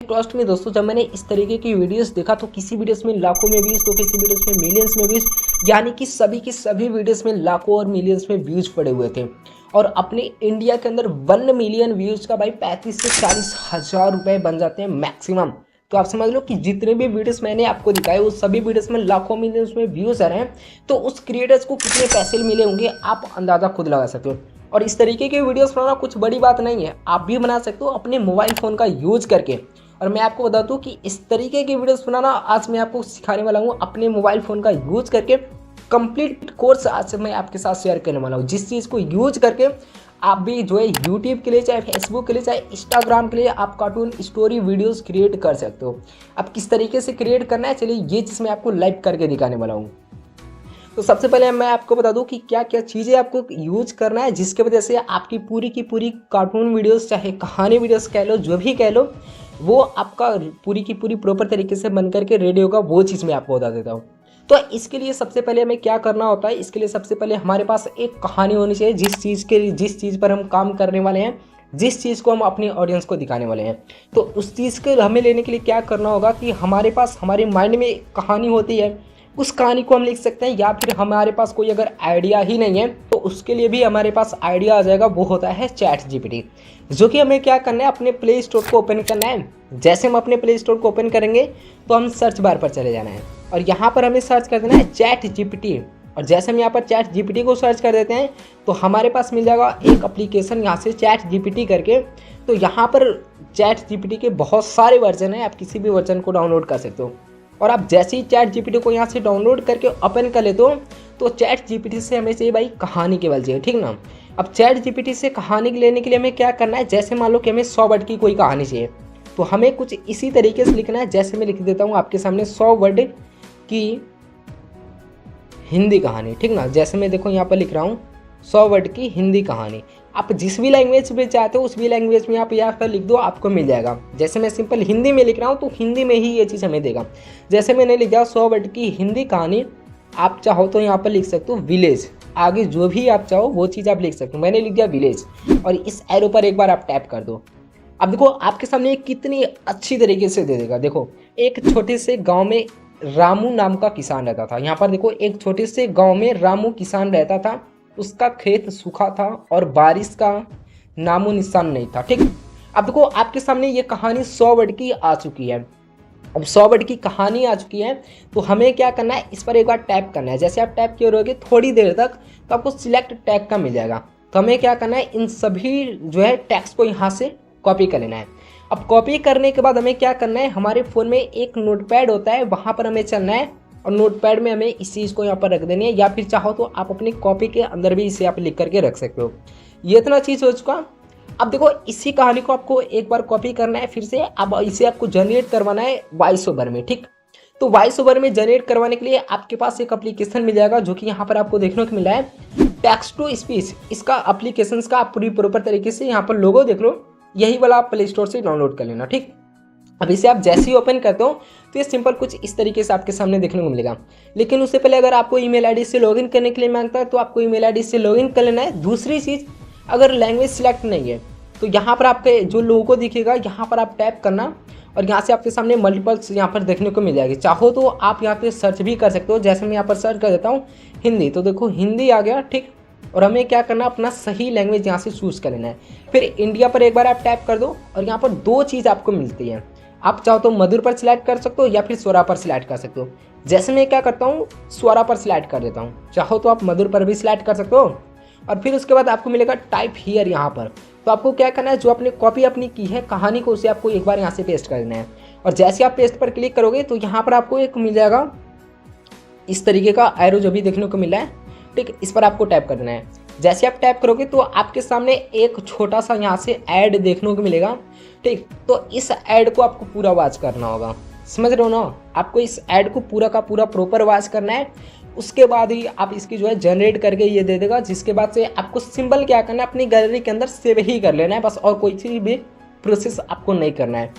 Trust में दोस्तों, जब मैंने इस तरीके की वीडियोस देखा तो किसी वीडियोस में लाखों में व्यूज, तो किसी वीडियोस में मिलियंस में व्यूज, यानी कि सभी की सभी वीडियोस में लाखों और मिलियंस में व्यूज पड़े हुए थे। और अपने इंडिया के अंदर 1 मिलियन व्यूज का भाई 35 से 40 हज़ार रुपये बन जाते हैं मैक्सिमम। तो आप समझ लो कि जितने भी वीडियोस मैंने आपको दिखाए वो सभी वीडियोस में लाखों मिलियंस में व्यूज आ रहे हैं, तो उस क्रिएटर्स को कितने पैसे मिले होंगे आप अंदाज़ा खुद लगा सकते हो। और इस तरीके के वीडियोस बनाना कुछ बड़ी बात नहीं है, आप भी बना सकते हो अपने मोबाइल फ़ोन का यूज करके। और मैं आपको बता दूं कि इस तरीके की वीडियोस बनाना आज मैं आपको सिखाने वाला हूँ अपने मोबाइल फ़ोन का यूज करके। कंप्लीट कोर्स आज मैं आपके साथ शेयर करने वाला हूँ, जिस चीज़ को यूज करके आप भी जो है यूट्यूब के लिए, चाहे फेसबुक के लिए, चाहे इंस्टाग्राम के लिए आप कार्टून स्टोरी वीडियोस क्रिएट कर सकते हो। अब किस तरीके से क्रिएट करना है, चलिए ये चीज़ मैं आपको लाइव करके दिखाने वाला हूँ। तो सबसे पहले मैं आपको बता दूं कि क्या क्या चीज़ें आपको यूज करना है, जिसके वजह से आपकी पूरी की पूरी कार्टून वीडियोस, चाहे कहानी वीडियोस कह लो, जो भी कह लो, वो आपका पूरी की पूरी प्रॉपर तरीके से बन करके रेडी होगा। वो चीज़ मैं आपको बता देता हूँ। तो इसके लिए सबसे पहले हमें क्या करना होता है, इसके लिए सबसे पहले हमारे पास एक कहानी होनी चाहिए, जिस चीज़ पर हम काम करने वाले हैं, जिस चीज़ को हम अपनी ऑडियंस को दिखाने वाले हैं। तो उस चीज़ को हमें लेने के लिए क्या करना होगा कि हमारे पास हमारे माइंड में एक कहानी होती है, उस कहानी को हम लिख सकते हैं, या फिर हमारे पास कोई अगर आइडिया ही नहीं है तो उसके लिए भी हमारे पास आइडिया आ जाएगा। वो होता है चैट जीपीटी, जो कि हमें क्या करना है, अपने प्ले स्टोर को ओपन करना है। जैसे हम अपने प्ले स्टोर को ओपन करेंगे तो हम सर्च बार पर चले जाना है और यहाँ पर हमें सर्च कर देना है चैट जीपीटी। और जैसे हम यहाँ पर चैट जीपीटी को सर्च कर देते हैं तो हमारे पास मिल जाएगा एक एप्लीकेशन यहाँ से चैट जीपीटी करके। तो यहाँ पर चैट जीपीटी के बहुत सारे वर्जन हैं, आप किसी भी वर्जन को डाउनलोड कर सकते हो। और आप जैसे ही चैट जीपीटी को यहाँ से डाउनलोड करके ओपन कर लेते हो तो चैट जीपीटी से हमें चाहिए भाई कहानी केवल चाहिए, ठीक ना। अब चैट जीपीटी से कहानी लेने के लिए हमें क्या करना है, जैसे मान लो कि हमें 100 वर्ड की कोई कहानी चाहिए, तो हमें कुछ इसी तरीके से लिखना है। जैसे मैं लिख देता हूँ आपके सामने 100 वर्ड की हिंदी कहानी, ठीक ना। जैसे मैं देखो यहाँ पर लिख रहा हूँ 100 वर्ड की हिंदी कहानी। आप जिस भी लैंग्वेज में चाहते हो उस भी लैंग्वेज में आप यहाँ पर लिख दो, आपको मिल जाएगा। जैसे मैं सिंपल हिंदी में लिख रहा हूँ तो हिंदी में ही ये चीज़ हमें देगा। जैसे मैंने लिखा 100 वर्ड की हिंदी कहानी, आप चाहो तो यहाँ पर लिख सकते हो विलेज, आगे जो भी आप चाहो वो चीज़ आप लिख सकते हो। मैंने लिख दिया विलेज और इस एरो पर एक बार आप टैप कर दो। अब देखो आपके सामने कितनी अच्छी तरीके से दे देगा। देखो एक छोटे से गाँव में रामू नाम का किसान रहता था। यहाँ पर देखो एक छोटे से गाँव में रामू किसान रहता था, उसका खेत सूखा था और बारिश का नामो निशान नहीं था, ठीक। अब देखो आपके सामने ये कहानी 100 वर्ड की आ चुकी है। अब 100 वर्ड की कहानी आ चुकी है तो हमें क्या करना है, इस पर एक बार टैप करना है। जैसे आप टैप किए रहोगे थोड़ी देर तक तो आपको सिलेक्ट टैग का मिल जाएगा। तो हमें क्या करना है, इन सभी जो है टैग्स को यहाँ से कॉपी कर लेना है। अब कॉपी करने के बाद हमें क्या करना है, हमारे फ़ोन में एक नोटपैड होता है, वहाँ पर हमें चलना है और नोटपैड में हमें इस चीज़ को यहाँ पर रख देनी है, या फिर चाहो तो आप अपनी कॉपी के अंदर भी इसे आप लिख करके रख सकते हो। ये इतना चीज़ हो चुका। अब देखो इसी कहानी को आपको एक बार कॉपी करना है फिर से। अब इसे आपको जनरेट करवाना है वॉइस ओवर में, ठीक। तो वॉइस ओवर में जनरेट करवाने के लिए आपके पास एक एप्लीकेशन मिल जाएगा, जो कि यहाँ पर आपको देखने को मिला है टेक्स्ट टू स्पीच। इसका एप्लीकेशन का आप पूरी प्रॉपर तरीके से यहाँ पर लोगो देख लो, यही वाला आप प्ले स्टोर से डाउनलोड कर लेना, ठीक। अब इसे आप जैसे ही ओपन करते हो तो ये सिंपल कुछ इस तरीके से आपके सामने देखने को मिलेगा। लेकिन उससे पहले अगर आपको ईमेल आईडी से लॉगिन करने के लिए मांगता है तो आपको ईमेल आईडी से लॉगिन कर लेना है। दूसरी चीज़, अगर लैंग्वेज सिलेक्ट नहीं है तो यहाँ पर आपके जो लोगो दिखेगा यहाँ पर आप टैप करना और यहाँ से आपके सामने मल्टीपल्स यहाँ पर देखने को मिल जाएगी। चाहो तो आप यहाँ पे सर्च भी कर सकते हो। जैसे मैं यहाँ पर सर्च कर देता हूँ हिंदी, तो देखो हिंदी आ गया, ठीक। और हमें क्या करना, अपना सही लैंग्वेज यहाँ से चूज़ कर लेना है। फिर इंडिया पर एक बार आप टैप कर दो और यहाँ पर 2 चीज़ आपको मिलती है। आप चाहो तो मधुर पर सिलेक्ट कर सकते हो या फिर स्वरा पर सिलेक्ट कर सकते हो। जैसे मैं क्या करता हूँ स्वरा पर सिलेक्ट कर देता हूँ, चाहो तो आप मधुर पर भी सिलेक्ट कर सकते हो। और फिर उसके बाद आपको मिलेगा टाइप हियर यहाँ पर। तो आपको क्या करना है, जो आपने कॉपी अपनी की है कहानी को, उसे आपको एक बार यहाँ से पेस्ट कर देना है। और जैसे आप पेस्ट पर क्लिक करोगे तो यहाँ पर आपको एक मिल जाएगा इस तरीके का एरो जो भी देखने को मिल रहा है, ठीक। इस पर आपको टैप कर देना है। जैसे आप टैप करोगे तो आपके सामने एक छोटा सा यहाँ से ऐड देखने को मिलेगा, ठीक। तो इस ऐड को आपको पूरा वॉच करना होगा, समझ रहे हो ना। आपको इस ऐड को पूरा का पूरा प्रॉपर वॉच करना है। उसके बाद ही आप इसकी जो है जनरेट करके ये दे देगा, जिसके बाद से आपको सिंपल क्या करना है, अपनी गैलरी के अंदर सेव ही कर लेना है बस, और कोई चीज़ भी प्रोसेस आपको नहीं करना है।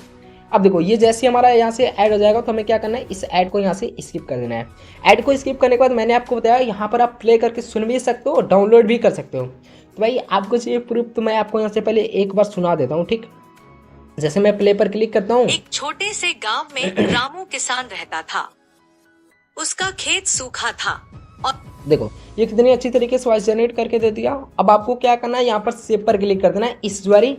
अब देखो ये जैसे हमारा यहाँ से ऐड हो जाएगा तो हमें क्या करना है, इस ऐड को यहाँ से स्किप कर देना है। ऐड को स्किप करने के बाद मैंने आपको बताया यहाँ पर आप प्ले करके सुन भी सकते हो, डाउनलोड भी कर सकते हो। तो भाई आपको चाहिए प्रूफ, तो मैं आपको यहाँ से पहले एक बार सुना देता हूँ, ठीक। जैसे मैं प्ले पर क्लिक करता हूँ, एक छोटे से गांव में रामू किसान रहता था। उसका खेत सूखा था और देखो ये कितनी अच्छी तरीके से वॉइस जनरेट करके दे दिया। अब आपको क्या करना है, यहाँ पर सेव पर क्लिक कर देना है इस वाली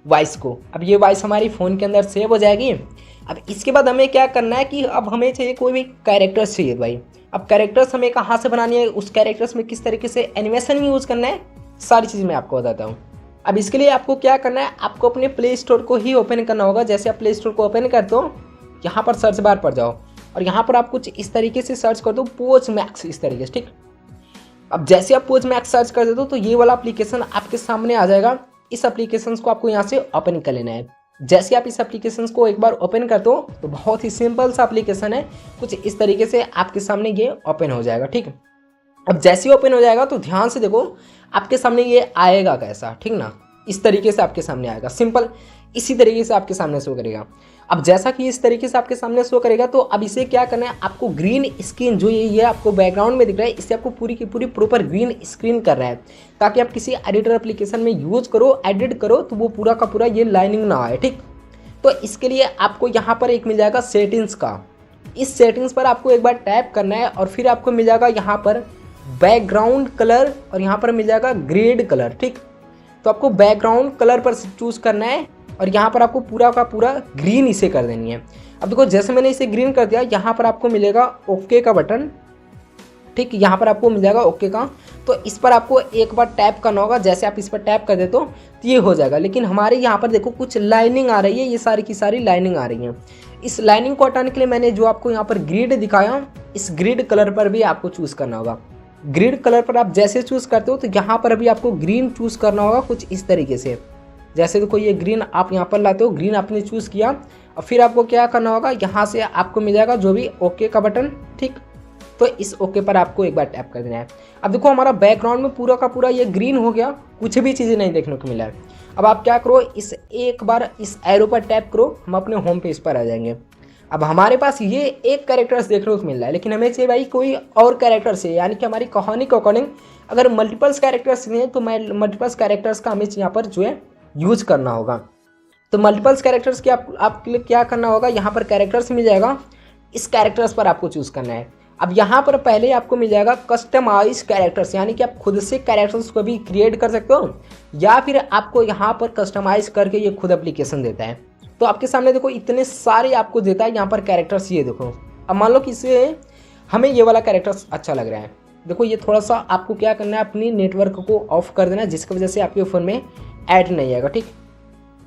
वॉइस को। अब ये वॉइस हमारी फ़ोन के अंदर सेव हो जाएगी। अब इसके बाद हमें क्या करना है कि अब हमें चाहिए कोई भी कैरेक्टर्स चाहिए भाई। अब कैरेक्टर्स हमें कहाँ से बनानी है, उस कैरेक्टर्स में किस तरीके से एनिमेशन यूज़ करना है, सारी चीज़ मैं आपको बताता हूँ। अब इसके लिए आपको क्या करना है, आपको अपने प्ले स्टोर को ही ओपन करना होगा। जैसे आप प्ले स्टोर को ओपन करते हो, यहाँ पर सर्च बार पर जाओ और यहाँ पर आप कुछ इस तरीके से सर्च कर दो, पोज मैक्स, इस तरीके से, ठीक। अब जैसे आप पोज मैक्स सर्च कर देते हो तो ये वाला एप्लीकेशन आपके सामने आ जाएगा। इस एप्लीकेशन को आपको यहाँ से ओपन कर लेना है। जैसे आप इस एप्लीकेशन को एक बार ओपन करते हो तो बहुत ही सिंपल सा एप्लीकेशन है, कुछ इस तरीके से आपके सामने ये ओपन हो जाएगा, ठीक। अब जैसे ही ओपन हो जाएगा तो ध्यान से देखो आपके सामने ये आएगा कैसा, ठीक ना, इस तरीके से आपके सामने आएगा, सिंपल इसी तरीके से आपके सामने शो करेगा। अब जैसा कि इस तरीके से आपके सामने शो करेगा तो अब इसे क्या करना है, आपको ग्रीन स्क्रीन जो ये आपको बैकग्राउंड में दिख रहा है, इसे आपको पूरी की पूरी प्रॉपर ग्रीन स्क्रीन कर रहा है, ताकि आप किसी एडिटर एप्लीकेशन में यूज करो, एडिट करो तो वो पूरा का पूरा ये लाइनिंग ना आए, ठीक। तो इसके लिए आपको यहाँ पर एक मिल जाएगा सेटिंग्स का। इस सेटिंग्स पर आपको एक बार टैप करना है और फिर आपको मिल जाएगा यहाँ पर बैकग्राउंड कलर और यहाँ पर मिल जाएगा ग्रेड कलर, ठीक। तो आपको बैकग्राउंड कलर पर चूज़ करना है और यहाँ पर आपको पूरा का पूरा ग्रीन इसे कर देनी है। अब देखो जैसे मैंने इसे ग्रीन कर दिया, यहाँ पर आपको मिलेगा ओके का बटन, ठीक। यहाँ पर आपको मिल जाएगा ओके का, तो इस पर आपको एक बार टैप करना होगा। जैसे आप इस पर टैप कर देते हो तो ये हो जाएगा। लेकिन हमारे यहाँ पर देखो कुछ लाइनिंग आ रही है, ये सारी की सारी लाइनिंग आ रही है। इस लाइनिंग को हटाने के लिए मैंने जो आपको यहाँ पर ग्रिड दिखाया, इस ग्रिड कलर पर भी आपको चूज़ करना होगा। ग्रिड कलर पर आप जैसे चूज़ करते हो तो यहाँ पर भी आपको ग्रीन चूज़ करना होगा कुछ इस तरीके से। जैसे देखो ये ग्रीन आप यहाँ पर लाते हो, ग्रीन आपने चूज़ किया और फिर आपको क्या करना होगा, यहाँ से आपको मिल जाएगा जो भी ओके का बटन, ठीक। तो इस ओके पर आपको एक बार टैप कर देना है। अब देखो हमारा बैकग्राउंड में पूरा का पूरा ये ग्रीन हो गया, कुछ भी चीज़ें नहीं देखने को मिला है। अब आप क्या करो, इस एक बार इस एरो पर टैप करो, हम अपने होम पेज पर आ जाएंगे। अब हमारे पास ये एक कैरेक्टर्स देखने को मिल रहा है, लेकिन हमें चाहिए भाई कोई और कैरेक्टर्स है, यानी कि हमारी कहानी के अकॉर्डिंग अगर मल्टीपल्स कैरेक्टर्स नहीं है तो मल्टीपल्स कैरेक्टर्स का हमें यहाँ पर जो है यूज करना होगा। तो मल्टीपल्स कैरेक्टर्स की आपके लिए क्या करना होगा, यहाँ पर कैरेक्टर्स मिल जाएगा, इस कैरेक्टर्स पर आपको चूज़ करना है। अब यहाँ पर पहले आपको मिल जाएगा कस्टमाइज कैरेक्टर्स, यानी कि आप खुद से कैरेक्टर्स को भी क्रिएट कर सकते हो या फिर आपको यहाँ पर कस्टमाइज करके ये खुद एप्लीकेशन देता है। तो आपके सामने देखो इतने सारे आपको देता है यहाँ पर कैरेक्टर्स, ये देखो। अब मान लो कि इसे हमें ये वाला कैरेक्टर्स अच्छा लग रहा है, देखो ये थोड़ा सा आपको क्या करना है, अपनी नेटवर्क को ऑफ कर देना है, जिसकी वजह से आपके फ़ोन में ऐड नहीं आएगा, ठीक।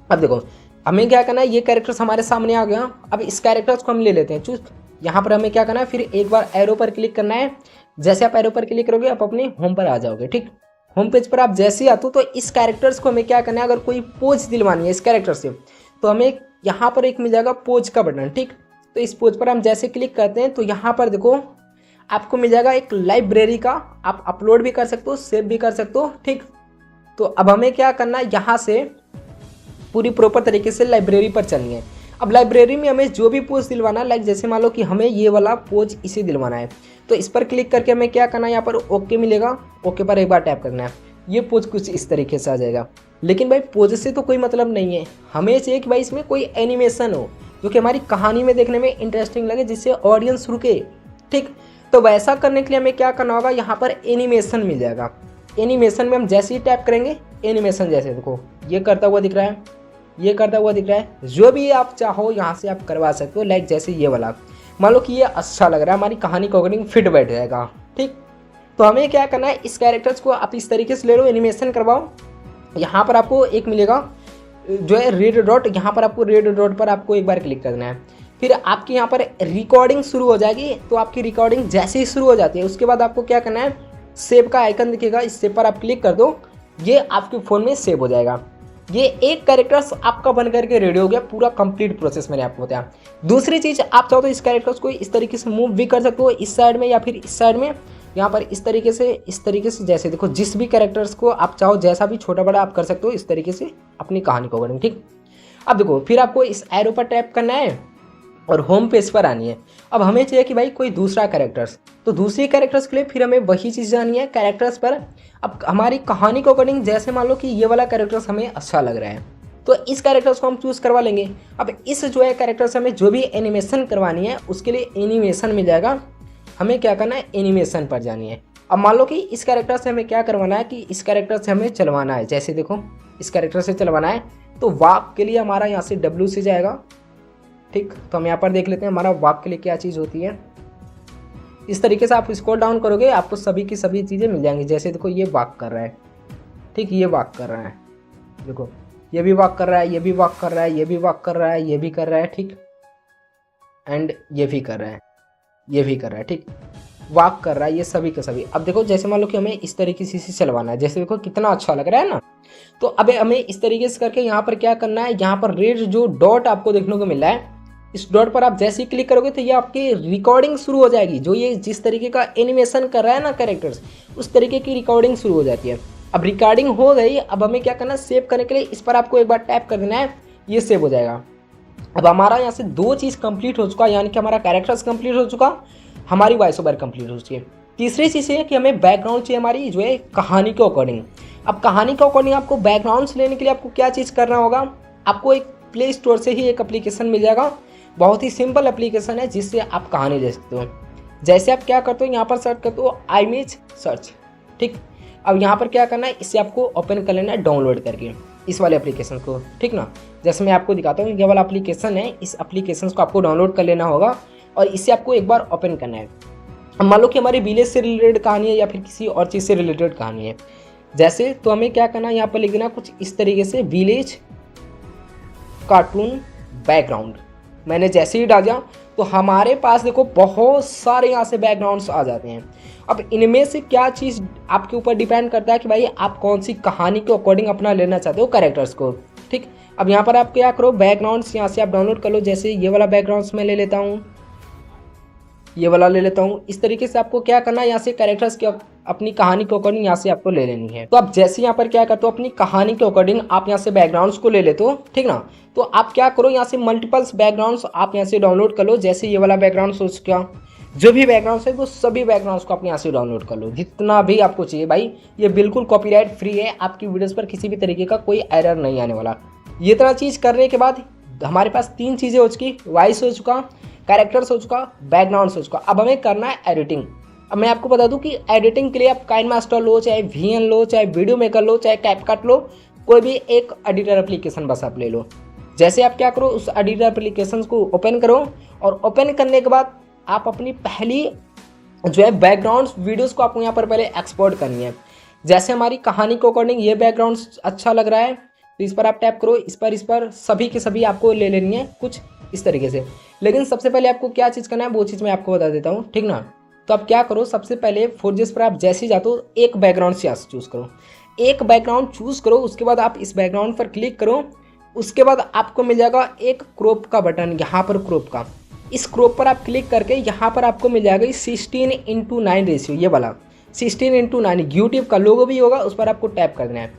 अब देखो हमें क्या करना है, ये कैरेक्टर्स हमारे सामने आ गया। अब इस कैरेक्टर्स को हम ले लेते हैं चूज। यहाँ पर हमें क्या करना है, फिर एक बार एरो पर क्लिक करना है। जैसे आप एरो पर क्लिक करोगे आप अपने होम पर आ जाओगे, ठीक। होम पेज पर आप जैसे ही आते हो तो इस कैरेक्टर्स को हमें क्या करना है, अगर कोई पोज दिलवानी है इस कैरेक्टर से तो हमें यहाँ पर एक मिल जाएगा पोज का बटन, ठीक। तो इस पोज पर हम जैसे क्लिक करते हैं तो यहाँ पर देखो आपको मिल जाएगा एक लाइब्रेरी का, आप अपलोड भी कर सकते हो, सेव भी कर सकते हो, ठीक। तो अब हमें क्या करना है, यहाँ से पूरी प्रॉपर तरीके से लाइब्रेरी पर चलनी है। अब लाइब्रेरी में हमें जो भी पोज दिलवाना है, लाइक जैसे मान लो कि हमें ये वाला पोज इसे दिलवाना है, तो इस पर क्लिक करके हमें क्या करना है, यहाँ पर ओके मिलेगा, ओके पर एक बार टैप करना है, ये पोज कुछ इस तरीके से आ जाएगा। लेकिन भाई पोज से तो कोई मतलब नहीं है, हमें चाहिए कि भाई इसमें कोई एनिमेशन हो जो कि हमारी कहानी में देखने में इंटरेस्टिंग लगे, जिससे ऑडियंस रुके, ठीक। तो वैसा करने के लिए हमें क्या करना होगा, यहाँ पर एनिमेशन मिल जाएगा। एनिमेशन में हम जैसे ही टैप करेंगे, एनिमेशन जैसे देखो ये करता हुआ दिख रहा है, ये करता हुआ दिख रहा है, जो भी आप चाहो यहाँ से आप करवा सकते हो। लाइक जैसे ये वाला मान लो कि ये अच्छा लग रहा है, हमारी कहानी के अकॉर्डिंग फिट बैठ जाएगा, ठीक। तो हमें क्या करना है, इस कैरेक्टर्स को आप इस तरीके से ले लो, एनिमेशन करवाओ। यहाँ पर आपको एक मिलेगा जो है रेड डॉट, यहाँ पर आपको रेड डॉट पर आपको एक बार क्लिक करना है, फिर आपकी यहाँ पर रिकॉर्डिंग शुरू हो जाएगी। तो आपकी रिकॉर्डिंग जैसे ही शुरू हो जाती है उसके बाद आपको क्या करना है, सेव का आइकन दिखेगा, इस सेव पर आप क्लिक कर दो, ये आपके फ़ोन में सेव हो जाएगा। ये एक कैरेक्टर्स आपका बन करके रेडी हो गया, पूरा कंप्लीट प्रोसेस मैंने आपको बताया। दूसरी चीज़, आप चाहो तो इस कैरेक्टर्स को इस तरीके से मूव भी कर सकते हो, इस साइड में या फिर इस साइड में, यहाँ पर इस तरीके से जैसे देखो जिस भी कैरेक्टर्स को आप चाहो जैसा भी छोटा बड़ा आप कर सकते हो इस तरीके से अपनी कहानी को करेंगे, ठीक। अब देखो फिर आपको इस एरो पर टैप करना है और होम पेज पर आनी है। अब हमें चाहिए कि भाई कोई दूसरा कैरेक्टर्स, तो दूसरी कैरेक्टर्स के लिए फिर हमें वही चीज़ जानी है कैरेक्टर्स पर। अब हमारी कहानी को अकॉर्डिंग जैसे मान लो कि ये वाला कैरेक्टर्स हमें अच्छा लग रहा है, तो इस कैरेक्टर्स को हम चूज़ करवा लेंगे। अब इस जो है कैरेक्टर से हमें जो भी एनिमेशन करवानी है उसके लिए एनिमेशन मिल जाएगा। हमें क्या करना है, एनिमेशन पर जानी है। अब मान लो कि इस कैरेक्टर से हमें क्या करवाना है कि इस कैरेक्टर से हमें चलवाना है, जैसे देखो इस कैरेक्टर से चलवाना है तो वाक के लिए हमारा यहाँ से W से जाएगा। ठीक, तो हम यहाँ पर देख लेते हैं हमारा वाक के लिए क्या चीज़ होती है। इस तरीके से आप स्क्रॉल डाउन करोगे आपको सभी की सभी चीज़ें मिल जाएंगी। जैसे देखो ये वाक कर रहा है, ठीक, ये वाक कर रहा है, देखो ये भी वाक कर रहा है, ये भी वाक कर रहा है, ये भी वाक कर रहा है, ये भी कर रहा है, ठीक, एंड ये भी कर रहा है, ये भी कर रहा है, ठीक, वाक कर रहा है, ये सभी के सभी। अब देखो जैसे मान लो कि हमें इस तरीके से चलवाना है, जैसे देखो कितना अच्छा लग रहा है ना। तो अब हमें इस तरीके से करके यहाँ पर क्या करना है, यहाँ पर रेड जो डॉट आपको देखने को मिल रहा है, इस डॉट पर आप जैसे ही क्लिक करोगे तो ये आपकी रिकॉर्डिंग शुरू हो जाएगी। जो ये जिस तरीके का एनिमेशन कर रहा है ना कैरेक्टर्स, उस तरीके की रिकॉर्डिंग शुरू हो जाती है। अब रिकॉर्डिंग हो गई, अब हमें क्या करना है, सेव करने के लिए इस पर आपको एक बार टैप कर देना है, ये सेव हो जाएगा। अब हमारा यहाँ से दो चीज़ कंप्लीट हो चुका, यानी कि हमारा कैरेक्टर्स कंप्लीट हो चुका, हमारी वॉइस ओवर कंप्लीट हो चुकी है। तीसरी चीज़ है कि हमें बैकग्राउंड चाहिए हमारी जो है कहानी के अकॉर्डिंग। अब कहानी के अकॉर्डिंग आपको बैकग्राउंड्स लेने के लिए आपको क्या चीज़ करना होगा, आपको एक प्ले स्टोर से ही एक एप्लीकेशन मिल जाएगा, बहुत ही सिंपल एप्लीकेशन है जिससे आप कहानी ले सकते हो। जैसे आप क्या करते हो, यहाँ पर सर्च करते हो iMage सर्च, ठीक। अब यहाँ पर क्या करना है, इससे आपको ओपन कर लेना है डाउनलोड करके इस वाले एप्लीकेशन को, ठीक ना। जैसे मैं आपको दिखाता हूँ, ये वाला एप्लीकेशन है, इस एप्लीकेशन को आपको डाउनलोड कर लेना होगा और इसे आपको एक बार ओपन करना है। अब मान लो कि हमारी विलेज से रिलेटेड कहानी है या फिर किसी और चीज़ से रिलेटेड कहानी है, जैसे तो हमें क्या करना है, यहाँ पर लिख देना कुछ इस तरीके से, विलेज कार्टून बैकग्राउंड। मैंने जैसे ही डाला तो हमारे पास देखो बहुत सारे यहाँ से बैकग्राउंड्स आ जाते हैं। अब इनमें से क्या चीज़ आपके ऊपर डिपेंड करता है कि भाई आप कौन सी कहानी के अकॉर्डिंग अपना लेना चाहते हो कैरेक्टर्स को, ठीक। अब यहाँ पर आप क्या करो, बैकग्राउंड्स यहाँ से आप डाउनलोड कर लो। जैसे ये वाला बैकग्राउंड्स मैं ले लेता हूँ, ये वाला ले लेता हूँ। इस तरीके से आपको क्या करना है, यहाँ से कैरेक्टर्स की अपनी कहानी के अकॉर्डिंग यहाँ से आपको ले लेनी है। तो आप जैसे यहाँ पर क्या करते हो, अपनी कहानी के अकॉर्डिंग आप यहाँ से बैकग्राउंड्स को ले लेते हो, ठीक ना। तो आप क्या करो, यहाँ से मल्टीपल्स बैकग्राउंड्स आप यहाँ से डाउनलोड कर लो। जैसे ये वाला बैकग्राउंड हो चुका, जो भी बैकग्राउंड है वो सभी बैकग्राउंड्स को आप यहाँ से डाउनलोड कर लो, जितना भी आपको चाहिए। भाई ये बिल्कुल कॉपीराइट फ्री है, आपकी वीडियोज़ पर किसी भी तरीके का कोई एरर नहीं आने वाला। ये तरह चीज़ करने के बाद हमारे पास तीन चीज़ें हो चुकी, वॉइस हो चुका, कैरेक्टर्स हो चुका, बैकग्राउंड्स हो चुका। अब हमें करना है एडिटिंग। अब मैं आपको बता दूं कि एडिटिंग के लिए आप काइनमास्टर लो, चाहे VN लो, चाहे वीडियो मेकर लो, चाहे कैपकट लो, कोई भी एक एडिटर एप्लीकेशन बस आप ले लो। जैसे आप क्या करो, उस एडिटर एप्लीकेशन को ओपन करो और ओपन करने के बाद आप अपनी पहली जो है बैकग्राउंड्स वीडियोज़ को आपको यहाँ पर पहले एक्सपोर्ट करनी है। जैसे हमारी कहानी के अकॉर्डिंग ये बैकग्राउंड अच्छा लग रहा है तो इस पर आप टैप करो, इस पर सभी के सभी आपको ले लेनी है कुछ इस तरीके से। लेकिन सबसे पहले आपको क्या चीज़ करना है वो चीज़ मैं आपको बता देता हूँ, ठीक ना। तो आप क्या करो, सबसे पहले फोर्जेस पर आप जैसे ही जाते हो एक बैकग्राउंड से चूज़ करो, एक बैकग्राउंड चूज़ करो। उसके बाद आप इस बैकग्राउंड पर क्लिक करो, उसके बाद आपको मिल जाएगा एक क्रॉप का बटन, यहाँ पर क्रॉप का। इस क्रॉप पर आप क्लिक करके यहाँ पर आपको मिल जाएगा 16:9 रेशियो, ये वाला 16:9 यूट्यूब का लोगो भी होगा, उस पर आपको टैप कर देना है।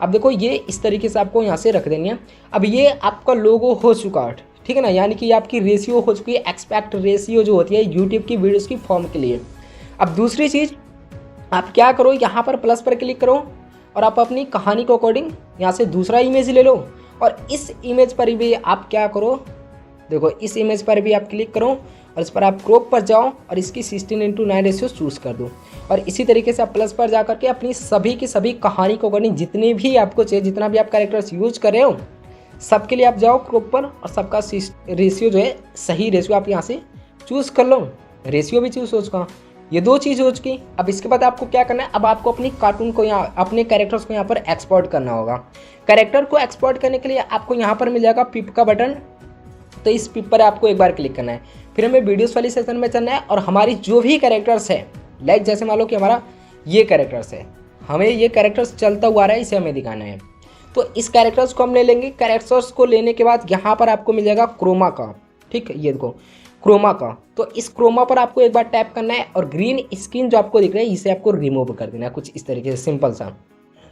अब देखो ये इस तरीके से आपको यहाँ से रख देनी है। अब ये आपका लोगो हो चुका है, ठीक है ना, यानी कि आपकी रेशियो हो चुकी है, एक्सपेक्ट रेशियो जो होती है यूट्यूब की वीडियोस की फॉर्म के लिए। अब दूसरी चीज़ आप क्या करो, यहाँ पर प्लस पर क्लिक करो और आप अपनी कहानी के अकॉर्डिंग यहाँ से दूसरा इमेज ले लो और इस इमेज पर भी आप क्या करो, देखो इस इमेज पर भी आप क्लिक करो और इस पर आप क्रॉप पर जाओ और इसकी 16:9 रेशियो चूज़ कर दो। और इसी तरीके से आप प्लस पर जा करके अपनी सभी की सभी कहानी के अकॉर्डिंग जितने भी आपको चाहिए, जितना भी आप कैरेक्टर्स यूज कर रहे हो सबके लिए आप जाओ क्रॉप पर और सबका रेशियो जो है सही रेशियो आप यहाँ से चूज़ कर लो। रेशियो भी चूज़ हो चुका, ये दो चीज़ हो चुकी। अब इसके बाद आपको क्या करना है, अब आपको अपनी कार्टून को यहाँ अपने कैरेक्टर्स को यहाँ पर एक्सपोर्ट करना होगा। कैरेक्टर को एक्सपोर्ट करने के लिए आपको यहाँ पर मिल जाएगा पिप का बटन, तो इस पिप पर आपको एक बार क्लिक करना है। फिर हमें वीडियोस वाली सेक्शन में चलना है और हमारी जो भी कैरेक्टर्स है, लाइक जैसे मान लो कि हमारा ये कैरेक्टर्स है, हमें ये कैरेक्टर्स चलता हुआ आ रहा है, इसे हमें दिखाना है। तो इस कैरेक्टर्स को हम ले लेंगे। कैरेक्टर्स को लेने के बाद यहाँ पर आपको मिल जाएगा क्रोमा का, ठीक है, ये देखो क्रोमा का। तो इस क्रोमा पर आपको एक बार टैप करना है और ग्रीन स्क्रीन जो आपको दिख रहा है इसे आपको रिमूव कर देना है, कुछ इस तरीके से सिंपल सा।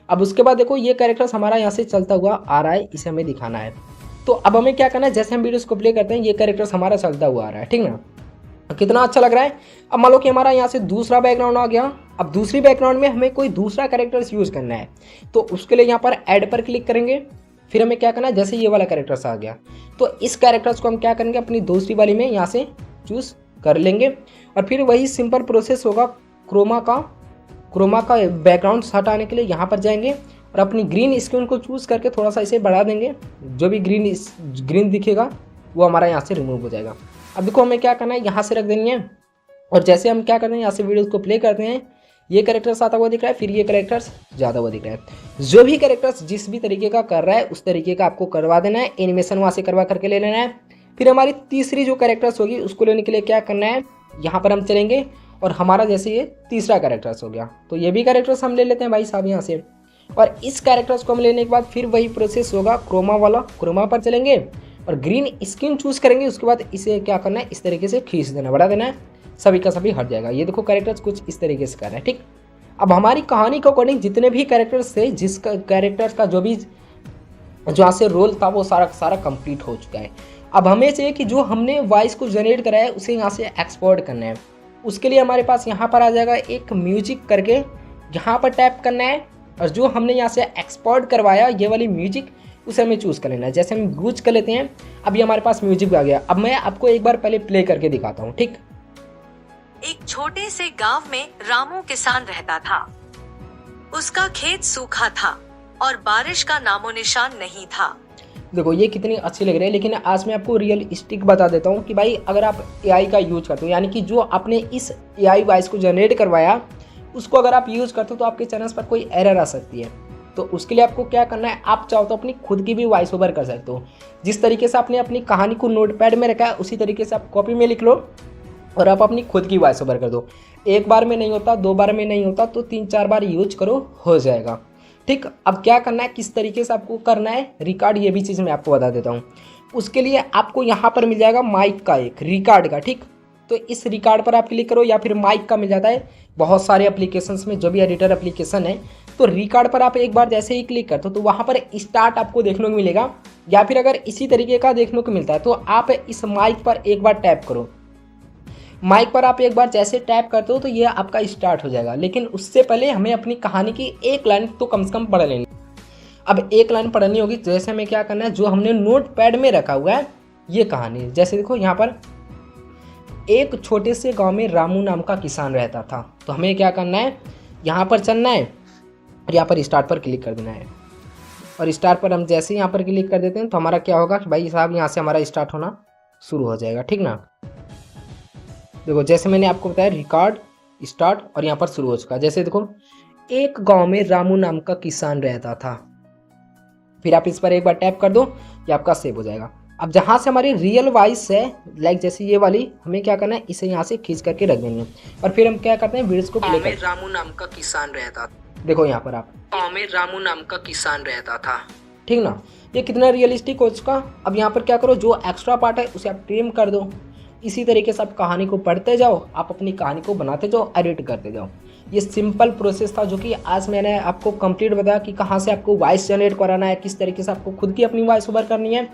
अब उसके बाद देखो ये कैरेक्टर्स हमारा यहाँ से चलता हुआ आ रहा है, इसे हमें दिखाना है। तो अब हमें क्या करना है, जैसे हम वीडियोस को प्ले करते हैं ये कैरेक्टर्स हमारा चलता हुआ आ रहा है, ठीक ना, कितना अच्छा लग रहा है। अब मान लो कि हमारा यहाँ से दूसरा बैकग्राउंड आ गया। अब दूसरी बैकग्राउंड में हमें कोई दूसरा कैरेक्टर्स यूज़ करना है, तो उसके लिए यहाँ पर ऐड पर क्लिक करेंगे फिर हमें क्या करना है, जैसे ये वाला कैरेक्टर्स आ गया तो इस कैरेक्टर्स को हम क्या करेंगे अपनी दूसरी वाली में यहाँ से चूज़ कर लेंगे और फिर वही सिंपल प्रोसेस होगा। क्रोमा का बैकग्राउंड हटाने के लिए यहाँ पर जाएंगे और अपनी ग्रीन स्क्रीन को चूज़ करके थोड़ा सा इसे बढ़ा देंगे। जो भी ग्रीन दिखेगा वो हमारा यहाँ से रिमूव हो जाएगा। अब देखो हमें क्या करना है, यहाँ से रख देनी है और जैसे हम क्या करते हैं यहाँ से वीडियो को प्ले करते हैं, ये कैरेक्टर्स आता हुआ दिख रहा है, फिर ये कैरेक्टर्स ज़्यादा हुआ दिख रहा है। जो भी कैरेक्टर्स जिस भी तरीके का कर रहा है उस तरीके का आपको करवा देना है, एनिमेशन वहाँ से करवा करके ले लेना है। फिर हमारी तीसरी जो कैरेक्टर्स होगी उसको लेने के लिए क्या करना है, यहाँ पर हम चलेंगे और हमारा जैसे ये तीसरा कैरेक्टर्स हो गया तो ये भी कैरेक्टर्स हम ले लेते हैं भाई साहब यहाँ से। और इस कैरेक्टर्स को हम लेने के बाद फिर वही प्रोसेस होगा, क्रोमा पर चलेंगे और ग्रीन स्क्रीन चूज़ करेंगे। उसके बाद इसे क्या करना है, इस तरीके से खींच देना, बढ़ा देना है, सभी का सभी हट जाएगा। ये देखो कैरेक्टर्स कुछ इस तरीके से कर रहे हैं। ठीक, अब हमारी कहानी के अकॉर्डिंग जितने भी कैरेक्टर्स थे, जिस कैरेक्टर्स का जो यहाँ से रोल था वो सारा कंप्लीट हो चुका है। अब हमें चाहिए कि जो हमने वॉइस को जनरेट करा है उसे यहाँ से एक्सपोर्ट करना है। उसके लिए हमारे पास यहाँ पर आ जाएगा एक म्यूजिक करके, यहाँ पर टैप करना है और जो हमने यहाँ से एक्सपोर्ट करवाया ये वाली म्यूजिक उसे हमें चूज़ कर लेना है। जैसे हम यूज कर लेते हैं, अभी हमारे पास म्यूजिक आ गया। अब मैं आपको एक बार पहले प्ले करके दिखाता हूँ। ठीक, एक छोटे से गांव में रामू किसान रहता था। उसका खेत सूखा था और बारिश का नामो निशान नहीं था। देखो ये कितनी अच्छी लग रही है, लेकिन आज मैं आपको रियलिस्टिक बता देता हूँ कि भाई अगर आप एआई का यूज करते हो, यानी कि जो आपने इस एआई वॉइस को जनरेट करवाया उसको अगर आप यूज़ करते हो तो आपके चैनल्स पर कोई एरर आ सकती है। तो उसके लिए आपको क्या करना है, आप चाहो तो अपनी खुद की भी वॉइस ओवर कर सकते हो। जिस तरीके से आपने अपनी कहानी को नोटपैड में रखा है उसी तरीके से आप कॉपी में लिख लो और आप अपनी खुद की वॉइस ओवर कर दो। एक बार में नहीं होता, 2 बार में नहीं होता तो 3-4 बार यूज करो, हो जाएगा। ठीक, अब क्या करना है, किस तरीके से आपको करना है रिकॉर्ड, ये भी चीज़ मैं आपको बता देता हूँ। उसके लिए आपको यहाँ पर मिल जाएगा माइक का एक रिकॉर्ड का। ठीक, तो इस रिकॉर्ड पर आप क्लिक करो या फिर माइक का मिल जाता है बहुत सारे एप्लीकेशंस में, जो भी एडिटर एप्लीकेशन है। तो रिकॉर्ड पर आप एक बार जैसे ही क्लिक करते हो तो वहाँ पर स्टार्ट आपको देखने को मिलेगा, या फिर अगर इसी तरीके का देखने को मिलता है तो आप इस माइक पर एक बार टैप करो। माइक पर आप एक बार जैसे टैप करते हो तो ये आपका स्टार्ट हो जाएगा। लेकिन उससे पहले हमें अपनी कहानी की एक लाइन तो कम से कम पढ़ लेनी। अब एक लाइन पढ़नी होगी, जैसे हमें क्या करना है, जो हमने नोट पैड में रखा हुआ है ये कहानी, जैसे देखो यहाँ पर एक छोटे से गांव में रामू नाम का किसान रहता था। तो हमें क्या करना है, यहाँ पर चलना है और यहाँ पर स्टार्ट पर क्लिक कर देना है। और स्टार्ट पर हम जैसे यहाँ पर क्लिक कर देते हैं तो हमारा क्या होगा कि भाई साहब यहाँ से हमारा स्टार्ट होना शुरू हो जाएगा। ठीक ना, देखो जैसे मैंने आपको बताया रिकॉर्ड, स्टार्ट और यहाँ पर शुरू हो चुका है। जैसे देखो, एक गांव में रामू नाम का किसान रहता था, फिर आप इस पर एक बार टैप कर दो, ये आपका सेव हो जाएगा। अब जहाँ से हमारी रियल वॉइस है, लाइक जैसे ये वाली, हमें क्या करना है, इसे यहाँ से खींच करके रख देंगे और फिर हम क्या करते हैं, वीडियोस को प्ले करते हैं। रामू नाम का किसान रहता था, देखो यहाँ पर आप, गाँव में रामू नाम का किसान रहता था। ठीक ना, ये कितना रियलिस्टिक हो चुका। अब यहाँ पर क्या करो, जो एक्स्ट्रा पार्ट है उसे आप ट्रिम कर दो। इसी तरीके से आप कहानी को पढ़ते जाओ, आप अपनी कहानी को बनाते जाओ, एडिट करते जाओ। ये सिंपल प्रोसेस था जो कि आज मैंने आपको कंप्लीट बताया कि कहाँ से आपको वॉइस जनरेट कराना है, किस तरीके से आपको खुद की अपनी वॉइस ओवर करनी है,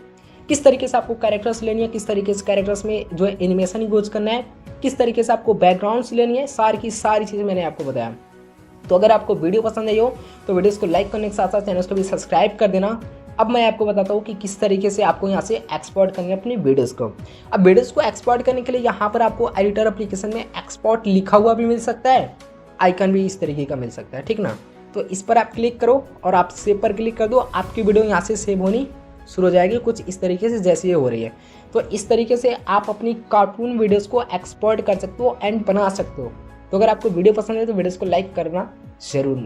किस तरीके से आपको कैरेक्टर्स लेनी है, किस तरीके से कैरेक्टर्स में जो है एनिमेशन यूज करना है, किस तरीके से आपको बैकग्राउंड्स लेनी है, सारी की सारी चीज़ें मैंने आपको बताया। तो अगर आपको वीडियो पसंद आई हो तो वीडियोस को लाइक करने के साथ साथ चैनल को भी सब्सक्राइब कर देना। अब मैं आपको बताता हूँ कि किस तरीके से आपको यहाँ से एक्सपोर्ट करनी है अपनी वीडियोस को। अब वीडियोस को एक्सपोर्ट करने के लिए यहाँ पर आपको एडिटर एप्लीकेशन में एक्सपोर्ट लिखा हुआ भी मिल सकता है, आइकन भी इस तरीके का मिल सकता है। ठीक ना, तो इस पर आप क्लिक करो और आप सेव पर क्लिक कर दो, आपकी वीडियो यहाँ से सेव होनी शुरू हो जाएगी कुछ इस तरीके से जैसे ये हो रही है। तो इस तरीके से आप अपनी कार्टून वीडियोस को एक्सपोर्ट कर सकते हो एंड बना सकते हो। तो अगर आपको वीडियो पसंद है तो वीडियोस को लाइक करना जरूर।